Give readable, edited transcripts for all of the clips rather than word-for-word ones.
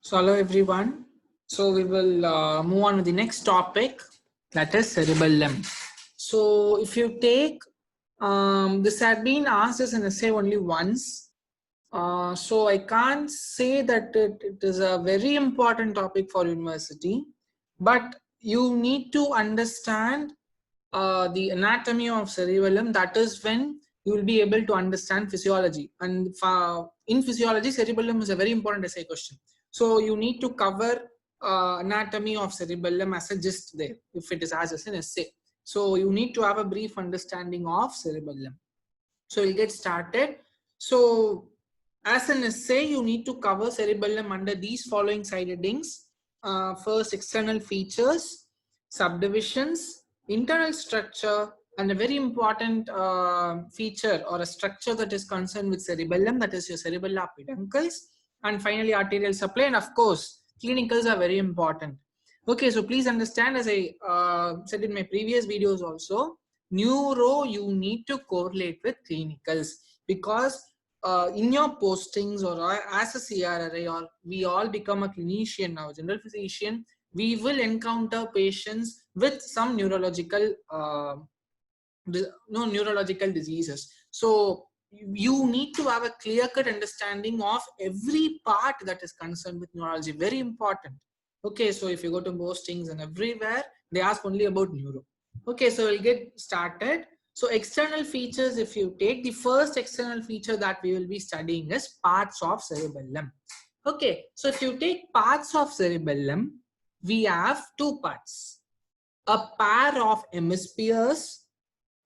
So hello everyone. So we will move on to the next topic, that is cerebellum. So if you take this had been asked as an essay only once. So I can't say that it is a very important topic for university, but you need to understand the anatomy of cerebellum. That is when you will be able to understand physiology. And in physiology, cerebellum is a very important essay question. So you need to cover anatomy of cerebellum as a gist there, if it is as an essay. So you need to have a brief understanding of cerebellum. So we'll get started. So as an essay, you need to cover cerebellum under these following side headings. First, external features, subdivisions, internal structure, and a very important feature or a structure that is concerned with cerebellum, that is your cerebellar peduncles, and finally arterial supply, and of course clinicals are very important. Okay, so please understand, as I said in my previous videos also, neuro you need to correlate with clinicals, because in your postings or as a CRRA, or we all become a clinician now, general physician, we will encounter patients with some neurological neurological diseases. So you need to have a clear-cut understanding of every part that is concerned with neurology. Very important. Okay, so if you go to postings and everywhere, they ask only about neuro. Okay, so we'll get started. So external features, if you take the first external feature that we will be studying is parts of cerebellum. Okay, so if you take parts of cerebellum, we have two parts. A pair of hemispheres.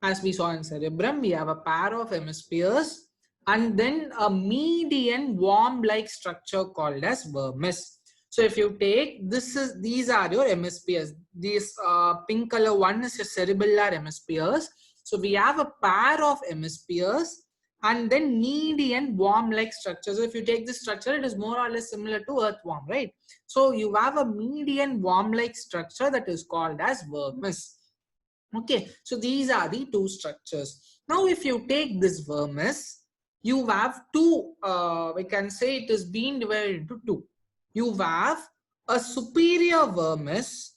As we saw in cerebrum, we have a pair of hemispheres and then a median worm-like structure called as vermis. So if you take these are your hemispheres. This pink color one is your cerebellar hemispheres. So we have a pair of hemispheres and then median worm-like structure. So if you take this structure, it is more or less similar to earthworm, right? So you have a median worm-like structure that is called as vermis. Okay, so these are the two structures. Now, if you take this vermis, you have two, we can say it is being divided into two. You have a superior vermis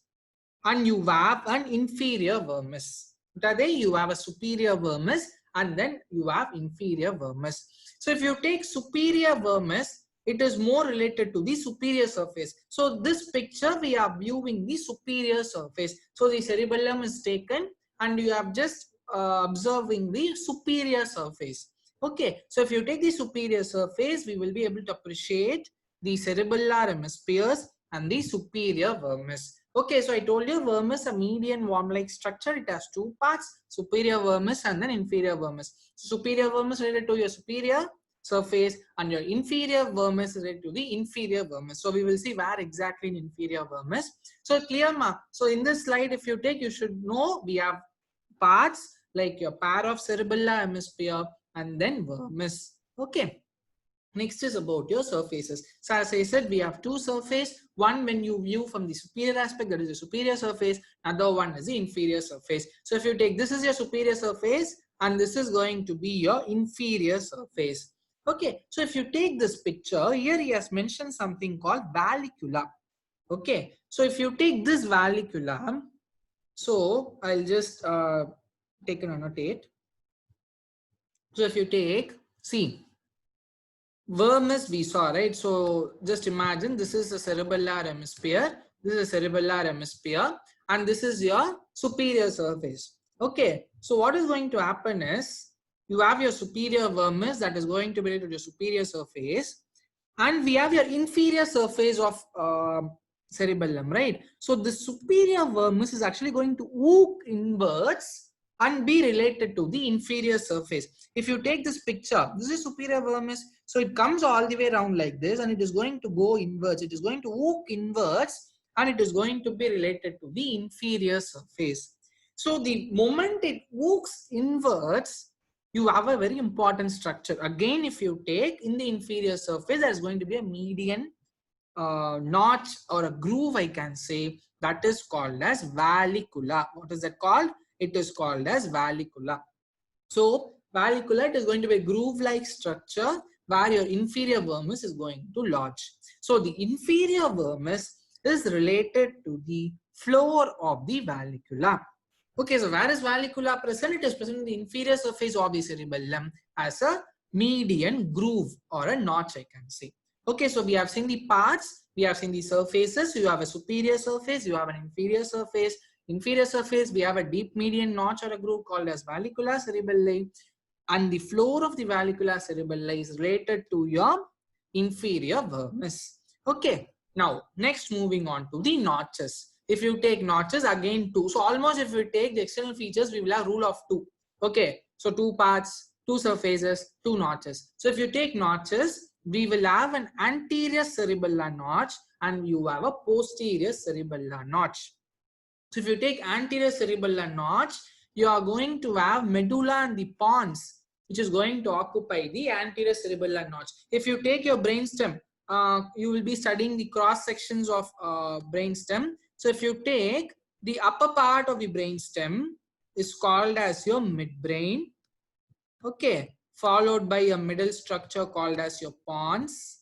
and you have an inferior vermis. What are they? You have a superior vermis and then you have inferior vermis. So if you take superior vermis, it is more related to the superior surface. So this picture, we are viewing the superior surface. So the cerebellum is taken and you have just observing the superior surface. Okay, so if you take the superior surface, we will be able to appreciate the cerebellar hemispheres and the superior vermis. Okay, so I told you vermis, a median worm-like structure. It has two parts, superior vermis and then inferior vermis. Superior vermis related to your superior surface and your inferior vermis related to the inferior vermis. So we will see where exactly in inferior vermis. So clear, ma? So in this slide, if you take, you should know we have parts like your pair of cerebellar hemisphere and then vermis. Okay. Next is about your surfaces. So as I said, we have two surfaces. One when you view from the superior aspect, that is the superior surface. Another one is the inferior surface. So if you take, this is your superior surface and this is going to be your inferior surface. Okay, so if you take this picture, here he has mentioned something called vallicula. Okay, so if you take this vallicula, so I'll just take an annotate. So if you take, see, vermis we saw, right? So just imagine this is the cerebellar hemisphere, this is a cerebellar hemisphere, and this is your superior surface. Okay, so what is going to happen is you have your superior vermis that is going to be related to your superior surface, and we have your inferior surface of cerebellum, right? So the superior vermis is actually going to hook inwards and be related to the inferior surface. If you take this picture, this is superior vermis, so it comes all the way around like this and it is going to go inwards. It is going to hook inwards and it is going to be related to the inferior surface. So the moment it hooks inwards, you have a very important structure. Again, if you take in the inferior surface, there is going to be a median notch or a groove, I can say, that is called as vallicula. What is that called? It is called as vallicula. So vallicula, it is going to be a groove-like structure where your inferior vermis is going to lodge. So the inferior vermis is related to the floor of the vallicula. Okay, so where is vallicula present? It is present in the inferior surface of the cerebellum as a median groove or a notch, I can say. Okay, so we have seen the parts, we have seen the surfaces. You have a superior surface, you have an inferior surface. Inferior surface, we have a deep median notch or a groove called as vallicula cerebelli. And the floor of the vallicula cerebelli is related to your inferior vermis. Okay, now next moving on to the notches. If you take notches, again 2. So almost if we take the external features, we will have rule of 2. Okay, so 2 parts, 2 surfaces, 2 notches. So if you take notches, we will have an anterior cerebellar notch and you have a posterior cerebellar notch. So if you take anterior cerebellar notch, you are going to have medulla and the pons, which is going to occupy the anterior cerebellar notch. If you take your brainstem, you will be studying the cross sections of brainstem. So if you take the upper part of the brainstem is called as your midbrain, okay, followed by a middle structure called as your pons.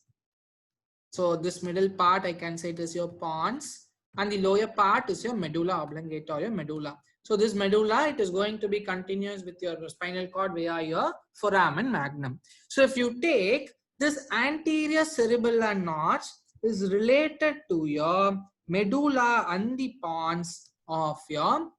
So this middle part, I can say it is your pons, and the lower part is your medulla oblongata or your medulla. So this medulla, it is going to be continuous with your spinal cord via your foramen magnum. So if you take this anterior cerebellar notch is related to your medulla and the pons of your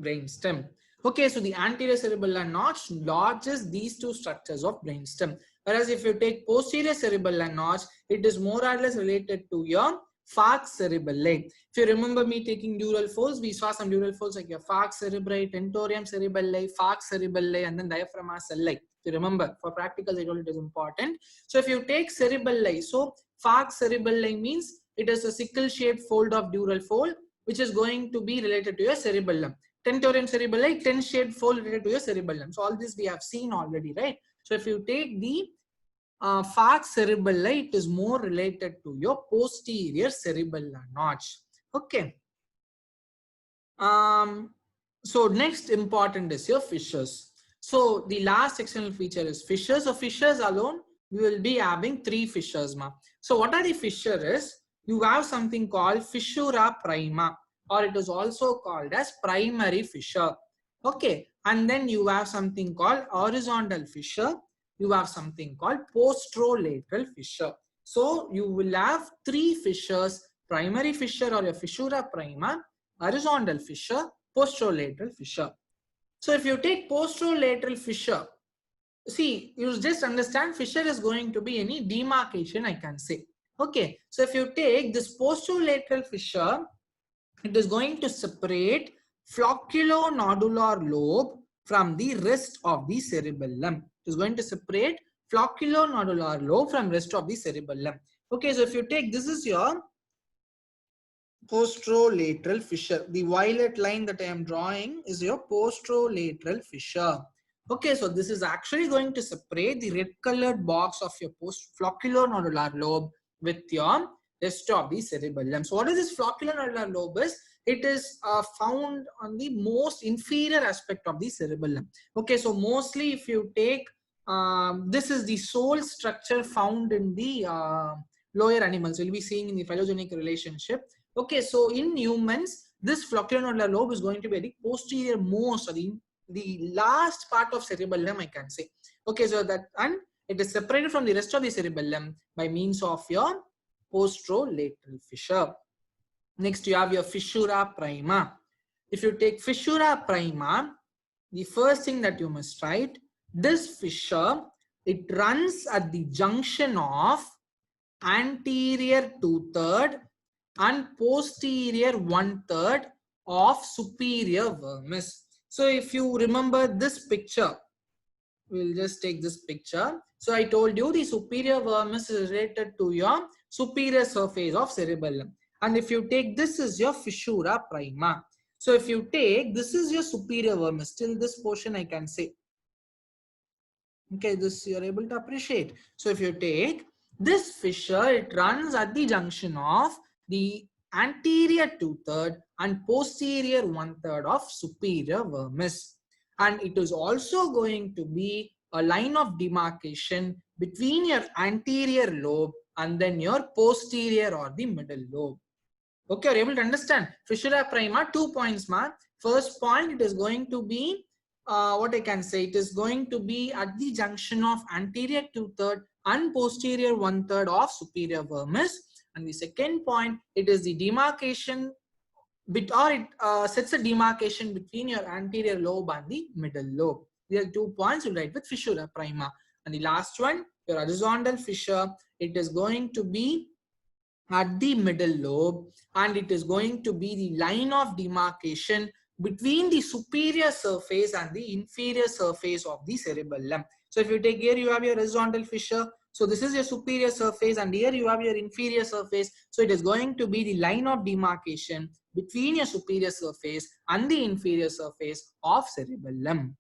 brainstem. Okay, so the anterior cerebellar notch lodges these two structures of brainstem. Whereas if you take posterior cerebellar notch, it is more or less related to your falx cerebelli. If you remember me taking dural folds, we saw some dural folds like your falx cerebri, tentorium cerebelli, falx cerebelli, and then diaphragma celli. If you remember, for practicals, I told it is important. So if you take cerebelli, so falx cerebelli means it is a sickle-shaped fold of dural fold, which is going to be related to your cerebellum. Tentorium cerebelli, ten-shaped fold related to your cerebellum. So all this we have seen already, right? So if you take the falx cerebelli, it is more related to your posterior cerebellar notch. Okay. So next important is your fissures. So the last external feature is fissures. So fissures alone, we will be having 3 fissures. So what are the fissures? You have something called fissura prima, or it is also called as primary fissure. Okay. And then you have something called horizontal fissure. You have something called posterolateral fissure. So you will have 3 fissures: primary fissure or your fissura prima, horizontal fissure, posterolateral fissure. So if you take posterolateral fissure, see, you just understand fissure is going to be any demarcation, I can say. Okay, so if you take this posterolateral fissure, it is going to separate flocculonodular lobe from the rest of the cerebellum. It is going to separate flocculonodular lobe from rest of the cerebellum. Okay, so if you take, this is your posterolateral fissure. The violet line that I am drawing is your posterolateral fissure. Okay, so this is actually going to separate the red colored box of your flocculonodular lobe with your rest of the cerebellum. So what is this flocculonodular lobe is? It is found on the most inferior aspect of the cerebellum. Okay, so mostly if you take, this is the sole structure found in the lower animals. We'll be seeing in the phylogenetic relationship. Okay, so in humans, this flocculonodular lobe is going to be the posterior most, or the last part of cerebellum, I can say. Okay, so that, and it is separated from the rest of the cerebellum by means of your posterolateral fissure. Next, you have your fissura prima. If you take fissura prima, the first thing that you must write, this fissure, it runs at the junction of anterior 2/3 and posterior 1/3 of superior vermis. So if you remember this picture, we'll just take this picture. So I told you the superior vermis is related to your superior surface of cerebellum. And if you take, this is your fissura prima. So if you take, this is your superior vermis, till this portion I can say. Okay, this you're able to appreciate. So if you take this fissure, it runs at the junction of the anterior 2/3 and posterior 1/3 of superior vermis. And it is also going to be a line of demarcation between your anterior lobe and then your posterior or the middle lobe. Okay, are you able to understand? Fissura prima, 2 points, man. First point, it is going to be, what I can say, it is going to be at the junction of anterior 2/3 and posterior 1/3 of superior vermis. And the second point, it is the demarcation bit, or it sets a demarcation between your anterior lobe and the middle lobe. These are 2 points you write with fissura prima. And the last one, your horizontal fissure, it is going to be at the middle lobe, and it is going to be the line of demarcation between the superior surface and the inferior surface of the cerebellum. So if you take here, you have your horizontal fissure. So this is your superior surface, and here you have your inferior surface. So it is going to be the line of demarcation between your superior surface and the inferior surface of cerebellum.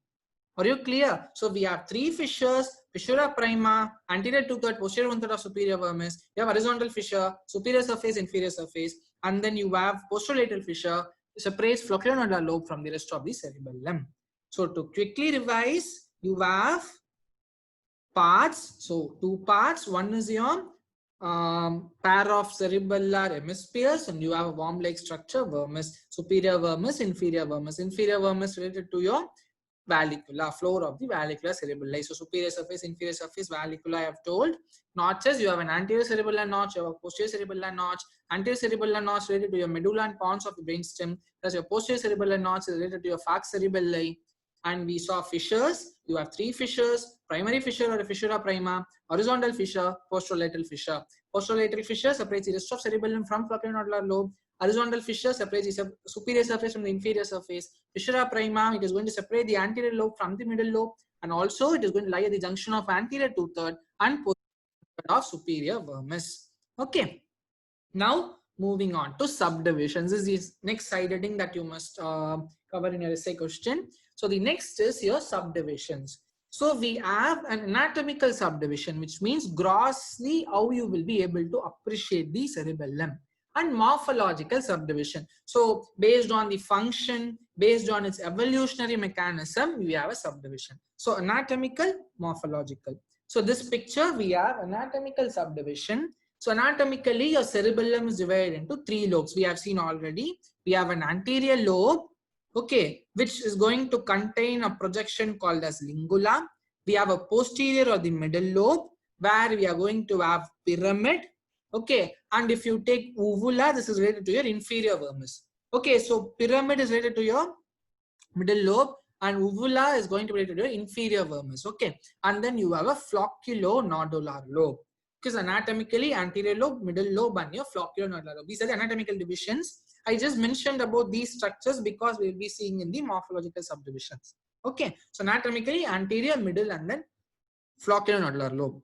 Are you clear? So we have 3 fissures: fissura prima, anterior 2/3, posterior 1/3 of superior vermis. You have horizontal fissure, superior surface, inferior surface, and then you have posterolateral fissure, separates flocculonodular lobe from the rest of the cerebellum. So to quickly revise, you have parts. So 2 parts. One is your pair of cerebellar hemispheres, and you have a worm-like structure, vermis, superior vermis, inferior vermis. Inferior vermis related to your vallicula, floor of the vallicula cerebelli. So superior surface, inferior surface, vallicula I have told. Notches, you have an anterior cerebellar notch, you have a posterior cerebellar notch. Anterior cerebellar notch related to your medulla and pons of the brainstem. Thus your posterior cerebellar notch is related to your falx cerebelli. And we saw fissures. You have 3 fissures: primary fissure or a fissura prima, horizontal fissure, posterolateral fissure. Posterolateral fissure separates the rest of cerebellum from flocculonodular lobe. Horizontal fissure separates the superior surface from the inferior surface. Fissura prima, it is going to separate the anterior lobe from the middle lobe, and also it is going to lie at the junction of anterior 2/3 and posterior of superior vermis. Okay. Now moving on to subdivisions. This is next side heading that you must cover in your essay question. So the next is your subdivisions. So we have an anatomical subdivision, which means grossly how you will be able to appreciate the cerebellum, and morphological subdivision. So based on the function, based on its evolutionary mechanism, we have a subdivision. So anatomical, morphological. So this picture, we have anatomical subdivision. So anatomically, your cerebellum is divided into 3 lobes. We have seen already. We have an anterior lobe, okay, which is going to contain a projection called as lingula. We have a posterior or the middle lobe, where we are going to have pyramid. Okay, and if you take uvula, this is related to your inferior vermis. Okay, so pyramid is related to your middle lobe, and uvula is going to be related to your inferior vermis. Okay, and then you have a flocculonodular lobe. Because anatomically, anterior lobe, middle lobe, and your flocculonodular lobe. These are the anatomical divisions. I just mentioned about these structures because we will be seeing in the morphological subdivisions. Okay, so anatomically, anterior, middle, and then flocculonodular lobe.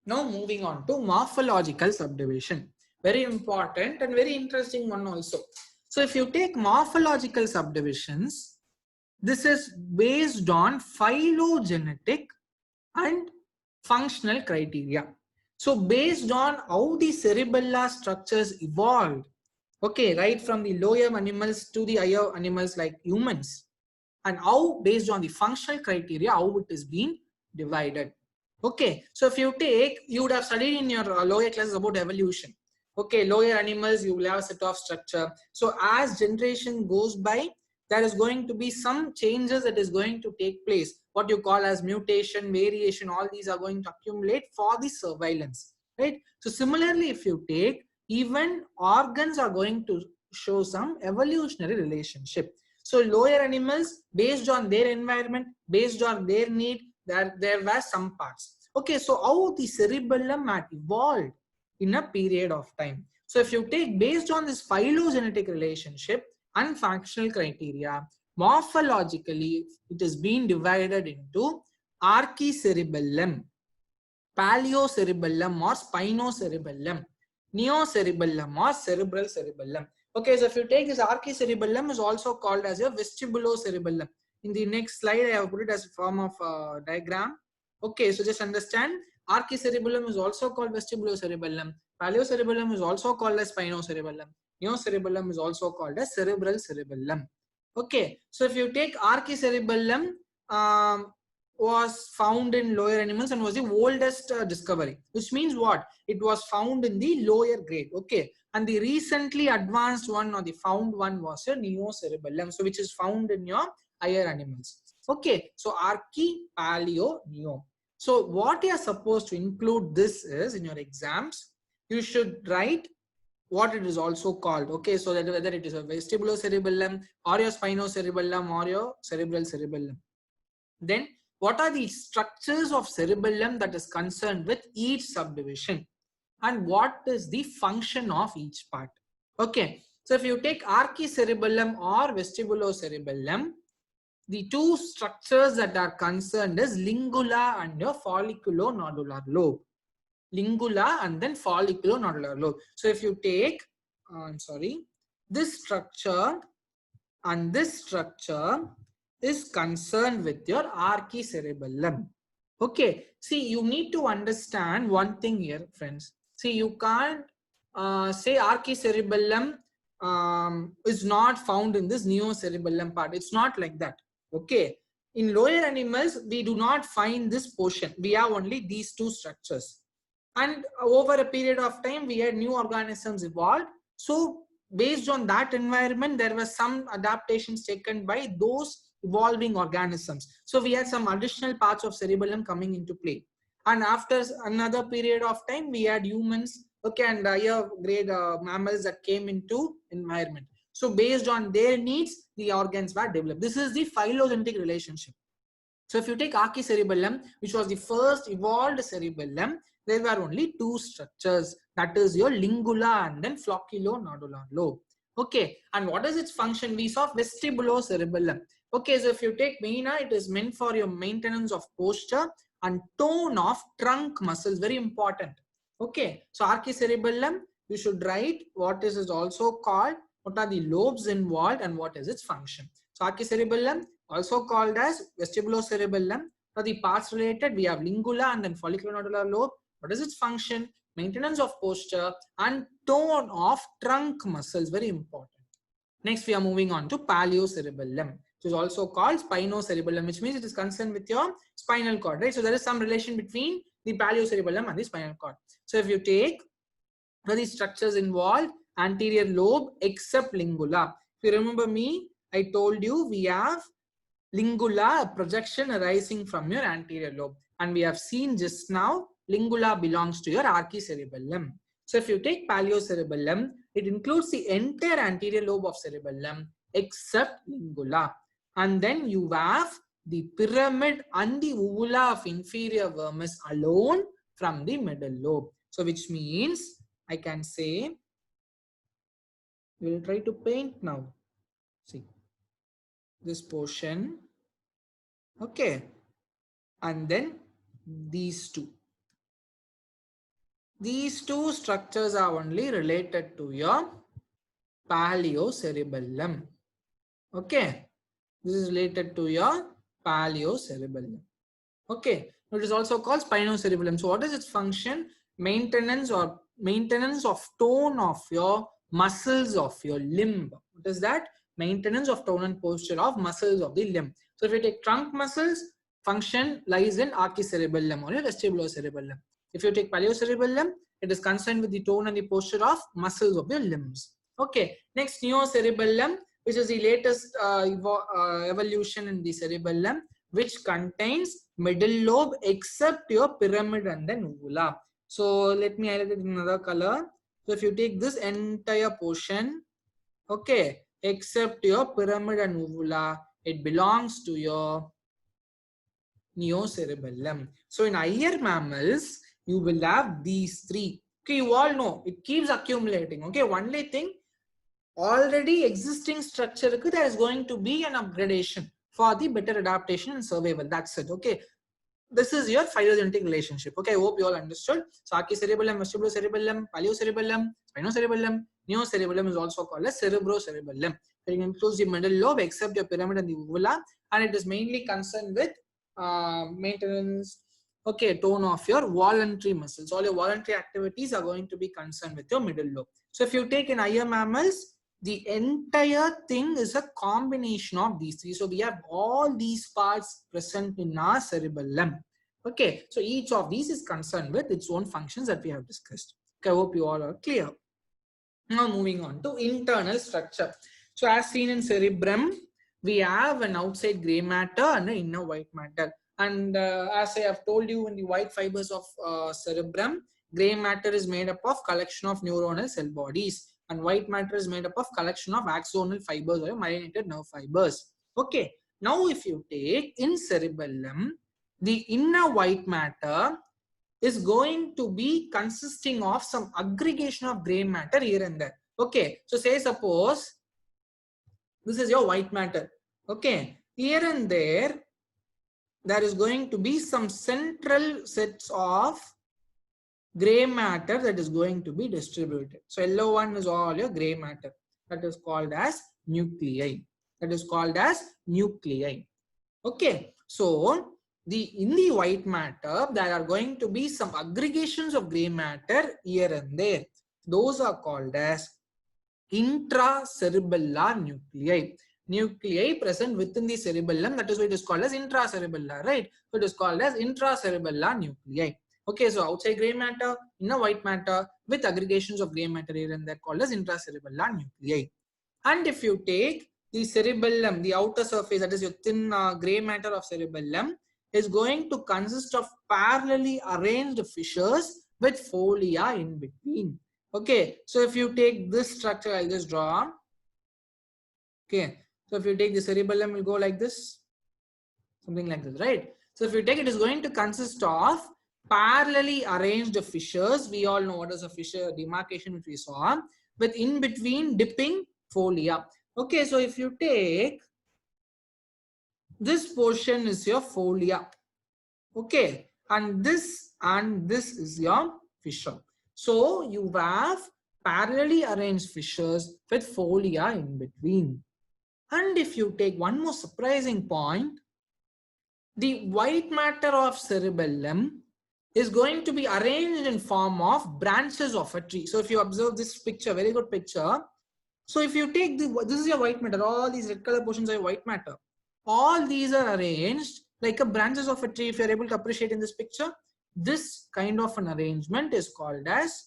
Now moving on to morphological subdivision. Very important and very interesting one also. So if you take morphological subdivisions, this is based on phylogenetic and functional criteria. So based on how the cerebellar structures evolved, okay, right from the lower animals to the higher animals like humans, and how based on the functional criteria, how it is being divided. Okay, so if you take, you would have studied in your lower classes about evolution. Okay, lower animals, you will have a set of structure. So as generation goes by, there is going to be some changes that is going to take place. What you call as mutation, variation, all these are going to accumulate for the surveillance, right? So similarly, if you take, even organs are going to show some evolutionary relationship. So lower animals, based on their environment, based on their need, there were some parts. Okay, so how the cerebellum had evolved in a period of time. So if you take based on this phylogenetic relationship and functional criteria, morphologically, it is being divided into archicerebellum, paleocerebellum or spinocerebellum, neocerebellum or cerebral cerebellum. Okay, so if you take this archicerebellum is also called as a vestibulocerebellum. In the next slide, I have put it as a form of diagram. Okay, so just understand, archicerebellum is also called vestibulocerebellum. Paleocerebellum is also called as spinocerebellum. Neocerebellum is also called as cerebral cerebellum. Okay, so if you take archicerebellum, was found in lower animals and was the oldest discovery, which means what? It was found in the lower grade. Okay. And the recently advanced one or the found one was a neocerebellum, so which is found in your higher animals. Okay. So archae, paleo, neo. So what you are supposed to include this is in your exams, you should write what it is also called. Okay. So that whether it is a vestibulocerebellum or your spinocerebellum or your cerebral cerebellum. Then what are the structures of cerebellum that is concerned with each subdivision, and what is the function of each part? Okay. So if you take archicerebellum or vestibulocerebellum, the two structures that are concerned is lingula and your folliculonodular lobe. Lingula and then folliculonodular lobe. So if you take, this structure and this structure is concerned with your archicerebellum. Okay. See, you need to understand one thing here, friends. See, you can't say archicerebellum is not found in this neocerebellum part. It's not like that. Okay. In lower animals, we do not find this portion. We have only these two structures. And over a period of time, we had new organisms evolved. So based on that environment, there were some adaptations taken by those evolving organisms. So we had some additional parts of cerebellum coming into play. And after another period of time, we had humans, okay, and higher grade mammals that came into environment. So based on their needs, the organs were developed. This is the phylogenetic relationship. So if you take archicerebellum, which was the first evolved cerebellum, there were only two structures, that is your lingula and then flocculonodular lobe. Okay, and what is its function? We saw vestibulocerebellum. Okay, so if you take vena, it is meant for your maintenance of posture and tone of trunk muscles, very important. Okay, so archicerebellum, you should write what is also called, what are the lobes involved and what is its function. So archicerebellum, also called as vestibulocerebellum. For the parts related, we have lingula and then folliculonodular lobe. What is its function? Maintenance of posture and tone of trunk muscles, very important. Next, we are moving on to paleocerebellum, which is also called spinocerebellum, which means it is concerned with your spinal cord, right? So there is some relation between the paleocerebellum and the spinal cord. So if you take the structures involved, anterior lobe except lingula. If you remember me, I told you we have lingula, a projection arising from your anterior lobe, and we have seen just now lingula belongs to your archicerebellum. So if you take paleocerebellum, it includes the entire anterior lobe of cerebellum except lingula, and then you have the pyramid and the uvula of inferior vermis alone from the middle lobe. So which means I can say, we will try to paint now. See this portion, okay, and then these two. These two structures are only related to your paleocerebellum. Okay, this is related to your paleocerebellum. Okay, it is also called spinocerebellum. So what is its function? Maintenance of tone of your muscles of your limb. What is that? Maintenance of tone and posture of muscles of the limb. So if you take trunk muscles, function lies in archicerebellum or vestibulocerebellum. If you take paleocerebellum, it is concerned with the tone and the posture of muscles of your limbs. Okay, next neocerebellum, which is the latest evolution in the cerebellum, which contains middle lobe except your pyramid and then uvula. So let me highlight it in another color. So if you take this entire portion, okay, except your pyramid and uvula, it belongs to your neocerebellum. So in higher mammals, you will have these three. Okay, you all know it keeps accumulating. Okay, only thing, already existing structure, there is going to be an upgradation for the better adaptation and survival. That's it. Okay, this is your phylogenetic relationship. Okay, I hope you all understood. So archicerebellum, vestibulocerebellum, paleocerebellum, spinocerebellum, neocerebellum is also called as cerebrocerebellum. It includes the middle lobe except your pyramid and the uvula, and it is mainly concerned with maintenance, okay, tone of your voluntary muscles. All your voluntary activities are going to be concerned with your middle lobe. So if you take in higher mammals, The entire thing is a combination of these three. So we have all these parts present in our cerebellum. Okay, so each of these is concerned with its own functions that we have discussed. Okay, I hope you all are clear. Now moving on to internal structure. So as seen in cerebrum, we have an outside gray matter and an inner white matter. And as I have told you, in the white fibers of cerebrum, gray matter is made up of collection of neuronal cell bodies, and white matter is made up of collection of axonal fibers or myelinated nerve fibers. Okay. Now if you take in cerebellum, the inner white matter is going to be consisting of some aggregation of gray matter here and there. Okay, so say suppose this is your white matter. Okay, here and there is going to be some central sets of gray matter that is going to be distributed. So yellow one is all your gray matter, that is called as nuclei. That is called as nuclei. Okay, so in the white matter, there are going to be some aggregations of gray matter here and there. Those are called as intracerebellar nuclei. Nuclei present within the cerebellum, that is why it is called as intracerebellar, right? So it is called as intracerebellar nuclei. Okay, so outside gray matter, inner white matter with aggregations of gray matter here and there called as intracerebellar nuclei. And if you take the cerebellum, the outer surface, that is your thin gray matter of cerebellum, is going to consist of parallelly arranged fissures with folia in between. Okay, so if you take this structure, I'll just draw. Okay, so if you take the cerebellum, will go like this, something like this, right? So if you take it, is going to consist of parallelly arranged fissures. We all know what is a fissure, demarcation which we saw, with in between dipping folia. Okay, so if you take this portion is your folia. Okay, and this is your fissure. So you have parallelly arranged fissures with folia in between. And if you take one more surprising point, the white matter of cerebellum is going to be arranged in form of branches of a tree. So if you observe this picture, very good picture. So if you take this is your white matter, all these red color portions are white matter. All these are arranged like a branches of a tree. If you're able to appreciate in this picture, this kind of an arrangement is called as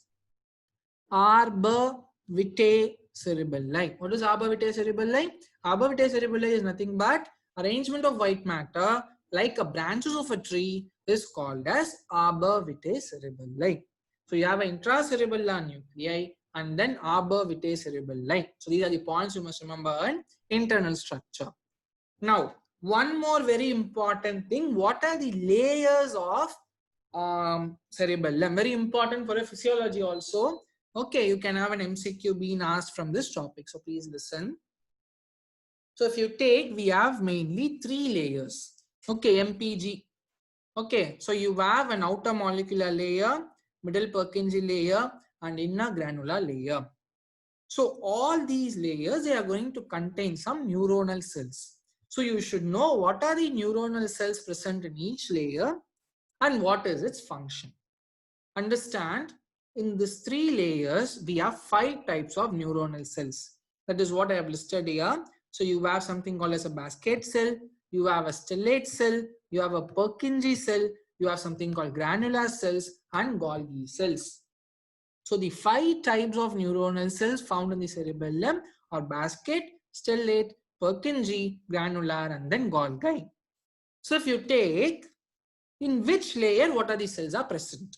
arbor vitae cerebelli. What is arbor vitae cerebelli? Arbor vitae cerebelli is nothing but arrangement of white matter like a branches of a tree is called as arbor vitae cerebelli. So you have an intracerebellar nuclei and then arbor vitae cerebelli. So these are the points you must remember in internal structure. Now, one more very important thing, what are the layers of cerebellum? Very important for a physiology also. Okay, you can have an MCQ being asked from this topic, so please listen. So if you take, we have mainly 3 layers. Okay, MPG. Okay, so you have an outer molecular layer, middle Purkinje layer, and inner granular layer. So all these layers, they are going to contain some neuronal cells. So you should know what are the neuronal cells present in each layer and what is its function. Understand, in these 3 layers, we have 5 types of neuronal cells. That is what I have listed here. So you have something called as a basket cell, you have a stellate cell, you have a Purkinje cell, you have something called granular cells and Golgi cells. So the 5 types of neuronal cells found in the cerebellum are basket, stellate, Purkinje, granular, and then Golgi. So if you take, in which layer, what are the cells are present?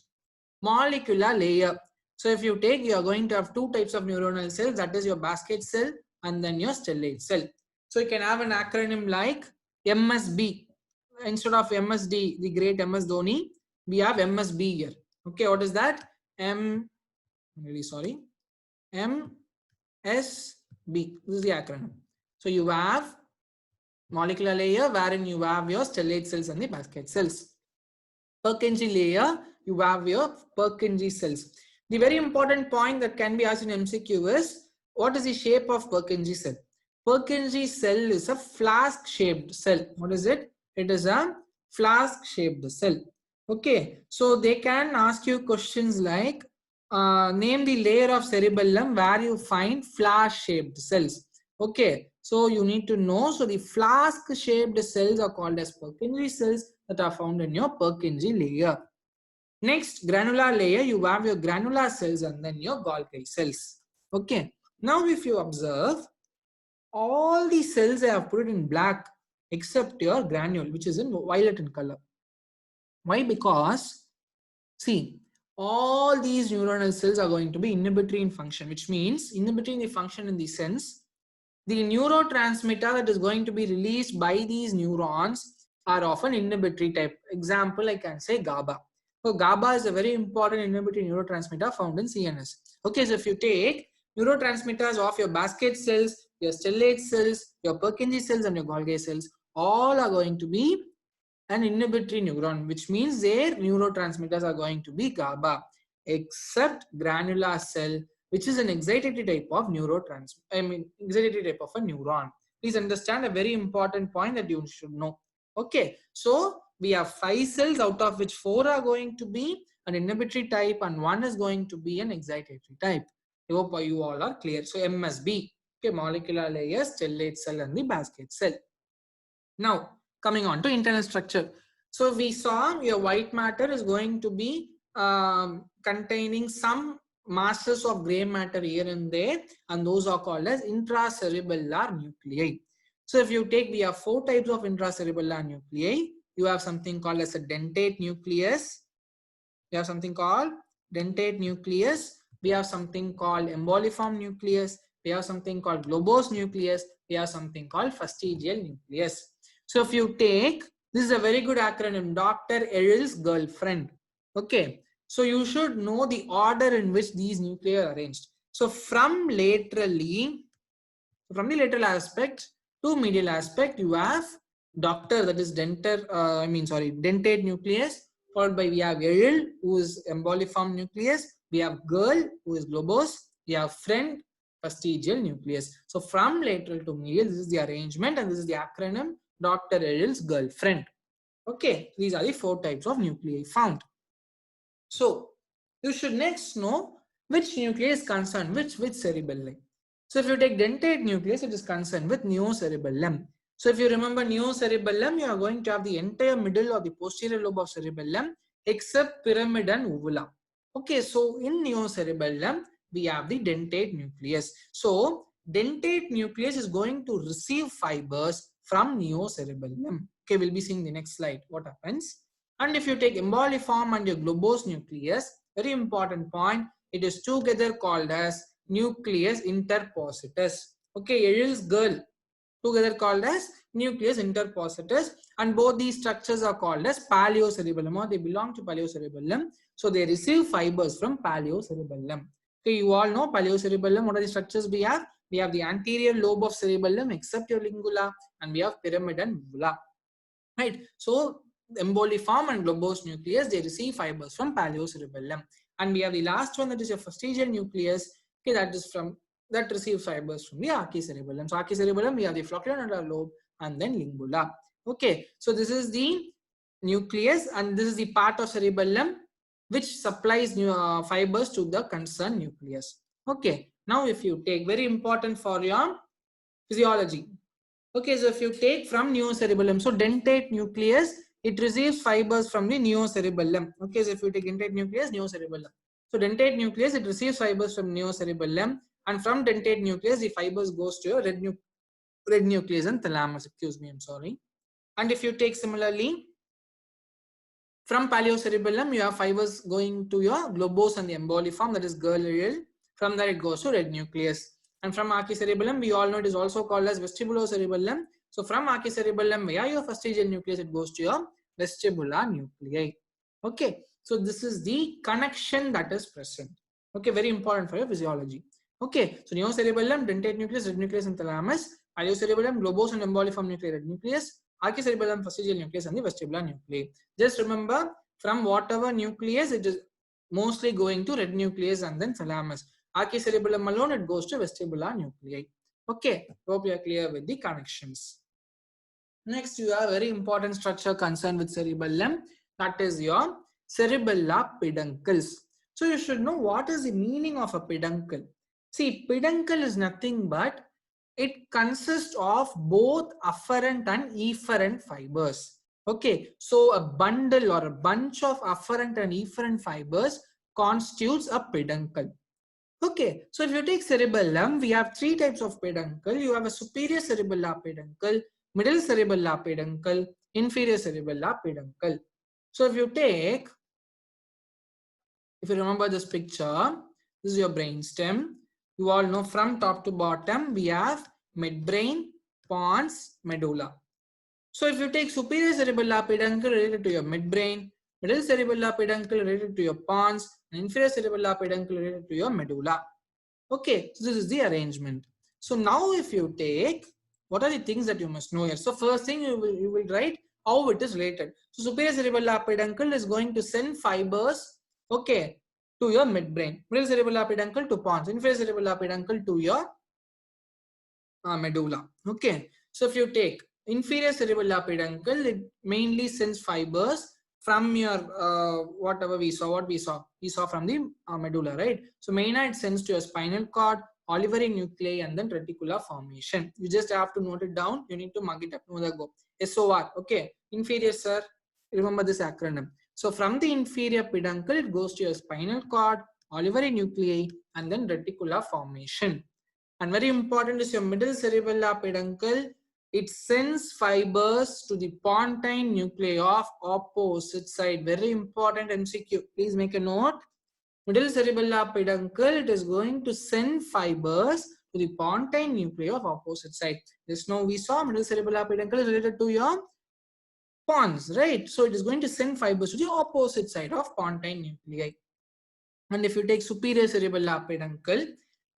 Molecular layer. So if you take, you are going to have 2 types of neuronal cells, that is your basket cell and then your stellate cell. So you can have an acronym like MSB. Instead of MSD, the great MS Dhoni, we have MSB here. Okay, what is that? I'm really sorry. MSB. This is the acronym. So you have molecular layer wherein you have your stellate cells and the basket cells. Purkinje layer, you have your Purkinje cells. The very important point that can be asked in MCQ is, what is the shape of Purkinje cell? Purkinje cell is a flask shaped cell. What is it? It is a flask shaped cell. Okay, so they can ask you questions like, name the layer of cerebellum where you find flask-shaped cells. Okay, so you need to know. So the flask-shaped cells are called as Purkinje cells that are found in your Purkinje layer. Next, granular layer, you have your granular cells and then your Golgi cells. Okay, now if you observe, all the cells I have put it in black except your granule, which is in violet in color. Why? Because see, all these neuronal cells are going to be inhibitory in function, which means inhibitory in the function in the sense the neurotransmitter that is going to be released by these neurons are of an inhibitory type. Example, I can say GABA. So GABA is a very important inhibitory neurotransmitter found in CNS. Okay, so if you take neurotransmitters of your basket cells, your stellate cells, your Purkinje cells and your Golgi cells, all are going to be an inhibitory neuron, which means their neurotransmitters are going to be GABA, except granular cell, which is an excitatory type of excitatory type of a neuron. Please understand a very important point that you should know. Okay, so we have 5 cells, out of which 4 are going to be an inhibitory type and 1 is going to be an excitatory type. I hope you all are clear. So MSB, okay, molecular layers, stellate cell and the basket cell. Now, coming on to internal structure. So we saw your white matter is going to be containing some masses of gray matter here and there, and those are called as intracerebellar nuclei. So if you take, we have 4 types of intracerebellar nuclei. You have something called as a dentate nucleus. You have something called dentate nucleus. We have something called emboliform nucleus. We have something called globose nucleus. We have something called fastigial nucleus. So if you take, this is a very good acronym, Dr. Erel's girlfriend. Okay. So you should know the order in which these nuclei are arranged. So from the lateral aspect to medial aspect, you have doctor, that is dentate nucleus, followed by we have Erel, who is emboliform nucleus. We have girl, who is globose. We have friend, fastigial nucleus. So from lateral to medial, this is the arrangement, and this is the acronym Dr. Erel's girlfriend. Okay, these are the 4 types of nuclei found. So you should next know which nuclei is concerned with which cerebellum. So if you take dentate nucleus, it is concerned with neocerebellum. So if you remember neocerebellum, you are going to have the entire middle or the posterior lobe of cerebellum except pyramid and uvula. Okay, so in neocerebellum, we have the dentate nucleus. So dentate nucleus is going to receive fibers from neocerebellum. Okay, we'll be seeing the next slide what happens. And if you take emboliform and your globose nucleus, very important point, it is together called as nucleus interpositus. Okay, Erel's girl, together called as nucleus interpositus, and both these structures are called as paleocerebellum, or they belong to paleocerebellum. So they receive fibers from paleocerebellum. Okay, you all know paleocerebellum. What are the structures we have? We have the anterior lobe of cerebellum except your lingula, and we have pyramid and uvula. Right. So emboliform and globose nucleus, they receive fibers from paleocerebellum. And we have the last one, that is your fastigial nucleus. Okay, that receives fibers from the archicerebellum. So archicerebellum, we have the flocculonodular lobe and then lingula. Okay, so this is the nucleus, and this is the part of cerebellum which supplies fibers to the concerned nucleus. Okay, now if you take, very important for your physiology. Okay, so if you take from neocerebellum, so dentate nucleus, it receives fibers from the neocerebellum. Okay, so if you take dentate nucleus, neocerebellum. So dentate nucleus, it receives fibers from neocerebellum, and from dentate nucleus, the fibers goes to your red nucleus and thalamus. Excuse me, I'm sorry. And if you take similarly, from paleocerebellum, you have fibers going to your globose and the emboliform, that is girl Erel. From there, it goes to red nucleus. And from archicerebellum, we all know it is also called as vestibulocerebellum. So from archicerebellum via your fastigial nucleus, it goes to your vestibular nuclei. Okay, so this is the connection that is present. Okay, very important for your physiology. Okay, so neocerebellum, dentate nucleus, red nucleus and thalamus, paleocerebellum, globose and emboliform nuclei, red nucleus, archicerebellum, fastigial nucleus and the vestibular nuclei. Just remember, from whatever nucleus, it is mostly going to red nucleus and then thalamus. Archicerebellum alone, it goes to vestibular nuclei. Okay, hope you are clear with the connections. Next, you have a very important structure concerned with cerebellum, that is your cerebellar peduncles. So you should know what is the meaning of a peduncle. See, peduncle is nothing but it consists of both afferent and efferent fibers. Okay, so a bundle or a bunch of afferent and efferent fibers constitutes a peduncle. Okay, so if you take cerebellum, we have three types of peduncle. You have a superior cerebellar peduncle, middle cerebellar peduncle, inferior cerebellar peduncle. So if you remember this picture, this is your brain stem. You all know from top to bottom, we have midbrain, pons, medulla. So if you take superior cerebellar peduncle related to your midbrain, middle cerebellar peduncle related to your pons, and inferior cerebellar peduncle related to your medulla. Okay, so this is the arrangement. So now if you take, what are the things that you must know here? So first thing you will write how it is related. So superior cerebellar peduncle is going to send fibers, okay, to your midbrain. Middle cerebellar peduncle to pons. Inferior cerebellar peduncle to your medulla. Okay, so if you take inferior cerebellar peduncle, it mainly sends fibers from your whatever we saw, we saw from the medulla, right? So mainly it sends to your spinal cord, olivary nuclei, and then reticular formation. You just have to note it down. You need to mug it up. No, the go. SOR. Okay, inferior, sir. Remember this acronym. So from the inferior peduncle, it goes to your spinal cord, olivary nuclei, and then reticular formation. And very important is your middle cerebellar peduncle. It sends fibers to the pontine nuclei of opposite side. Very important MCQ. Please make a note. Middle cerebellar peduncle, it is going to send fibers to the pontine nuclei of opposite side. Just now we saw middle cerebellar peduncle is related to your pons, right? So it is going to send fibers to the opposite side of pontine nuclei. And if you take superior cerebellar peduncle,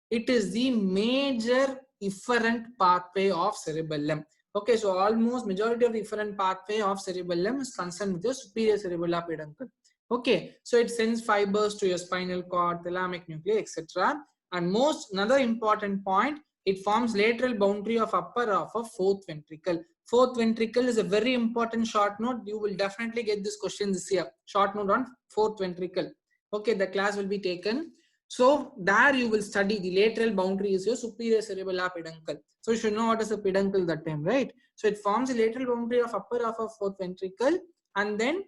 it is the major efferent pathway of cerebellum. Okay, so almost majority of the efferent pathway of cerebellum is concerned with the superior cerebellar peduncle. Okay, so it sends fibers to your spinal cord, thalamic nuclei, etc. And another important point, it forms lateral boundary of upper half of fourth ventricle. Fourth ventricle is a very important short note. You will definitely get this question this year. Short note on fourth ventricle. Okay, the class will be taken. So there you will study the lateral boundary is your superior cerebellar peduncle. So you should know what is a peduncle that time, right? So it forms a lateral boundary of upper half of fourth ventricle, and then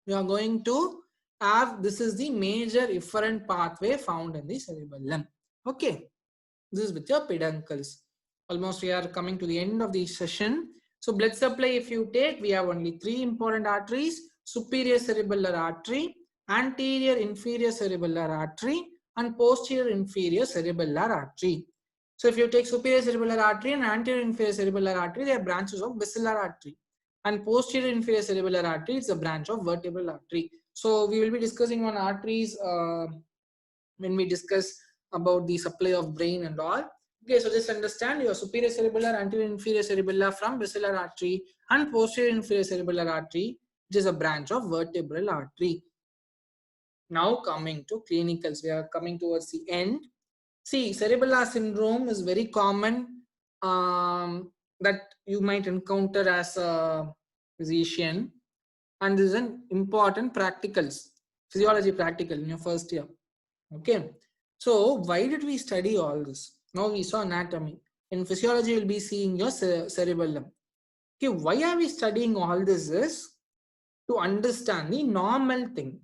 you are going to have, this is the major efferent pathway found in the cerebellum. Okay, this is with your peduncles. Almost we are coming to the end of the session. So blood supply, if you take, we have only three important arteries: superior cerebellar artery, anterior inferior cerebellar artery, and posterior inferior cerebellar artery. So if you take superior cerebellar artery and anterior inferior cerebellar artery, they are branches of basilar artery. And posterior inferior cerebellar artery is a branch of vertebral artery. So we will be discussing on arteries when we discuss about the supply of brain and all. Okay, so just understand your superior cerebellar, anterior inferior cerebellar from basilar artery, and posterior inferior cerebellar artery, which is a branch of vertebral artery. Now coming to clinicals, we are coming towards the end. See, cerebellar syndrome is very common that you might encounter as a physician, and this is an important practicals, physiology practical in your first year. Okay, so why did we study all this? Now we saw anatomy. In physiology, you'll be seeing your cerebellum. Okay, why are we studying all this? Is to understand the normal thing.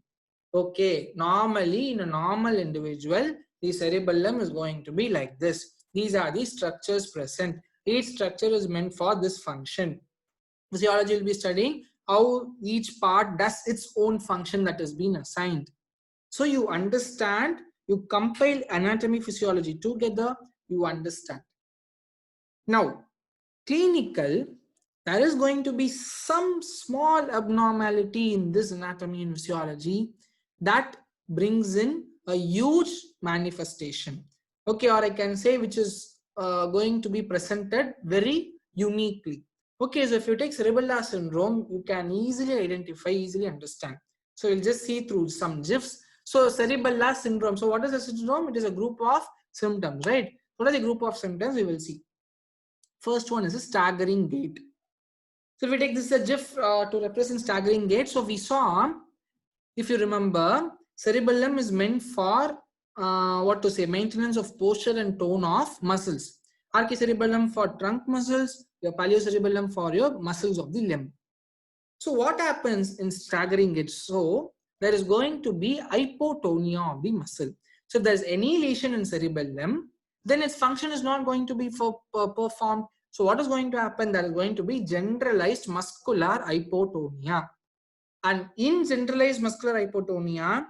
Okay, normally in a normal individual, the cerebellum is going to be like this. These are the structures present. Each structure is meant for this function. Physiology will be studying how each part does its own function that has been assigned. So you understand, you compile anatomy, physiology together, you understand. Now, clinical, there is going to be some small abnormality in this anatomy and physiology that brings in a huge manifestation. Okay, or I can say which is going to be presented very uniquely. Okay, so if you take cerebellar syndrome, you can easily identify, easily understand. So you'll just see through some GIFs. So cerebellar syndrome. So what is a syndrome? It is a group of symptoms, right? What are the group of symptoms? We will see. First one is a staggering gait. So if we take this as a GIF to represent staggering gait, so we saw, if you remember, cerebellum is meant for maintenance of posture and tone of muscles. Archicerebellum for trunk muscles, your paliocerebellum for your muscles of the limb. So what happens in staggering it? So there is going to be hypotonia of the muscle. So if there's any lesion in cerebellum, then its function is not going to be performed. So what is going to happen? There is going to be generalized muscular hypotonia. And in generalized muscular hypotonia,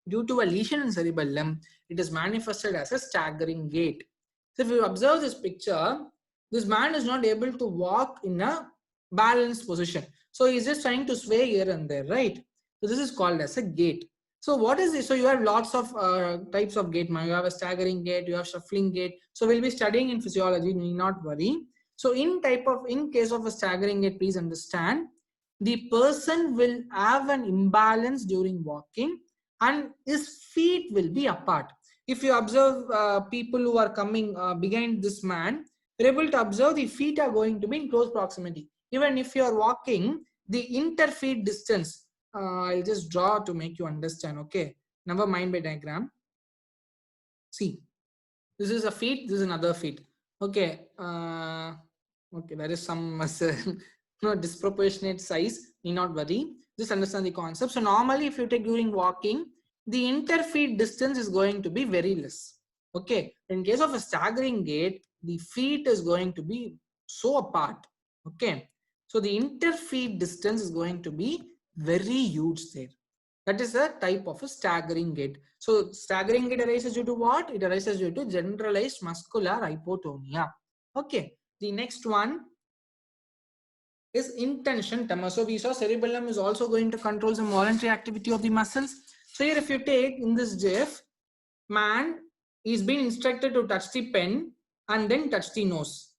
due to a lesion in cerebellum, it is manifested as a staggering gait. So if you observe this picture, this man is not able to walk in a balanced position. So he's just trying to sway here and there, right? So this is called as a gait. So what is this? So you have lots of types of gait. You have a staggering gait, you have shuffling gait. So we'll be studying in physiology, need not worry. So in case of a staggering gait, please understand, the person will have an imbalance during walking and his feet will be apart. If you observe people who are coming behind this man, you're able to observe the feet are going to be in close proximity. Even if you are walking, the interfeet distance, I'll just draw to make you understand, okay? Never mind by diagram. See, this is a feet, this is another feet. Okay, okay, there is some disproportionate size, need not worry. Just understand the concept. So normally if you take during walking, the interfeet distance is going to be very less. Okay, in case of a staggering gait, the feet is going to be so apart. Okay, so the interfeet distance is going to be very huge there. That is a type of a staggering gait. So staggering gait arises due to what? It arises due to generalized muscular hypotonia. Okay, the next one is intention tremor. So we saw cerebellum is also going to control some voluntary activity of the muscles. So here if you take in this GIF, man is being instructed to touch the pen and then touch the nose.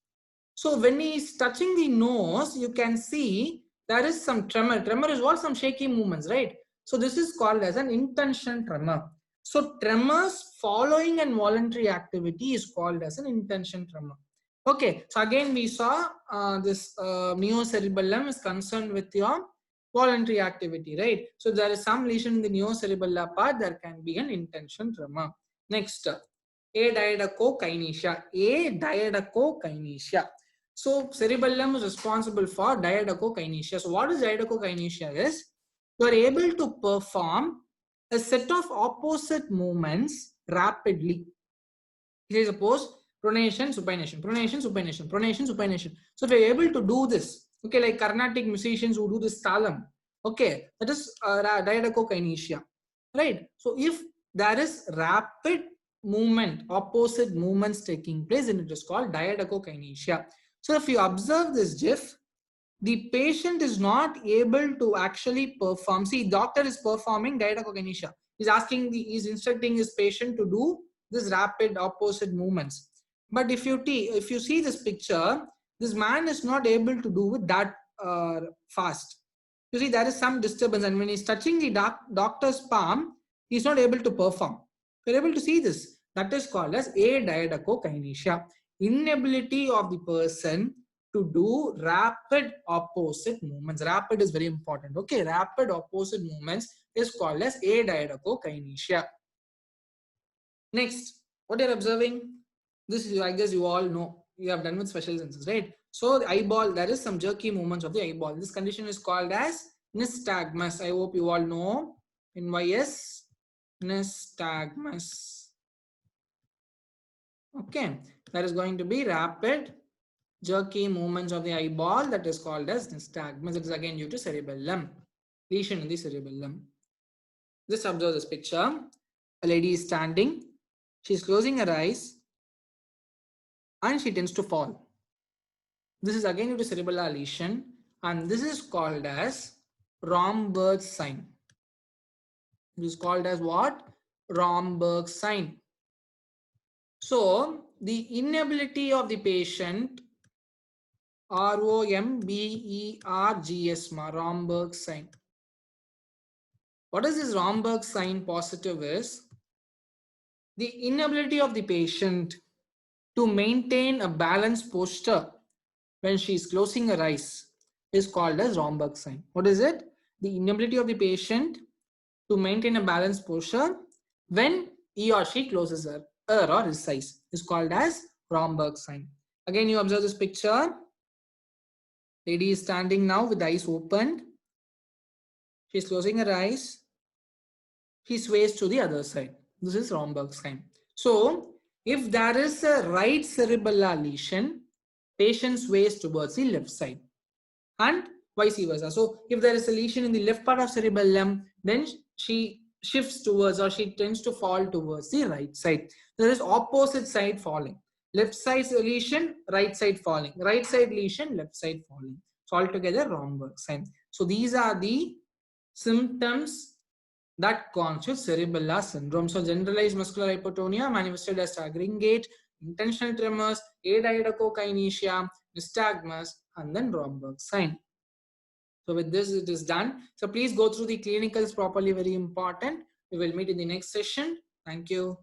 So when he is touching the nose, you can see there is some tremor. Tremor is what? Some shaky movements, right? So this is called as an intention tremor. So tremors following an voluntary activity is called as an intention tremor. Okay, so again we saw this neocerebellum is concerned with your voluntary activity, right? So there is some lesion in the neocerebellar part, there can be an intention tremor. Next, adiadochokinesia. Adiadochokinesia. So cerebellum is responsible for diadochokinesia. So what is diadochokinesia is, you are able to perform a set of opposite movements rapidly. Say suppose pronation, supination, pronation, supination, pronation, supination. So if you are able to do this, okay, like Carnatic musicians who do this talam, okay, that is diadochokinesia, right? So if there is rapid movement, opposite movements taking place, then it is called diadochokinesia. So if you observe this GIF, the patient is not able to actually perform. See, doctor is performing diadochokinesia. He's instructing his patient to do this rapid opposite movements. But if you see this picture, this man is not able to do it that fast. You see, there is some disturbance, and when he's touching the doctor's palm, he's not able to perform. You're able to see this. That is called as adiadochokinesia. Inability of the person to do rapid opposite movements. Rapid is very important. Okay, rapid opposite movements is called as adiadochokinesia. Next, what you're observing, this is, I guess you all know, you have done with special senses, right? So the eyeball, there is some jerky movements of the eyeball. This condition is called as nystagmus. I hope you all know. NYS, nystagmus. Okay, that is going to be rapid jerky movements of the eyeball, that is called as nystagmus. It is again due to cerebellum, lesion in the cerebellum. Just observe this picture. A lady is standing, she is closing her eyes and she tends to fall. This is again due to cerebellar lesion, and this is called as Romberg sign. It is called as what? Romberg sign. So the inability of the patient, ROMBERGS, Romberg sign. What is this Romberg sign positive is? The inability of the patient to maintain a balanced posture when she is closing her eyes is called as Romberg sign. What is it? The inability of the patient to maintain a balanced posture when he or she closes her or his eyes is called as Romberg sign. Again, you observe this picture. Lady is standing now with the eyes opened. She's closing her eyes. She sways to the other side. This is Romberg sign. So, if there is a right cerebellar lesion, patient sways towards the left side and vice versa. So, if there is a lesion in the left part of cerebellum, then she shifts towards or she tends to fall towards the right side. There is opposite side falling. Left side lesion, right side falling. Right side lesion, left side falling. So, altogether Romberg sign. So, these are the symptoms that constitute cerebellar syndrome. So generalized muscular hypotonia manifested as staggering gait, intentional tremors, adiadochokinesia, nystagmus, and then Romberg sign. So with this, it is done. So please go through the clinicals properly, very important. We will meet in the next session. Thank you.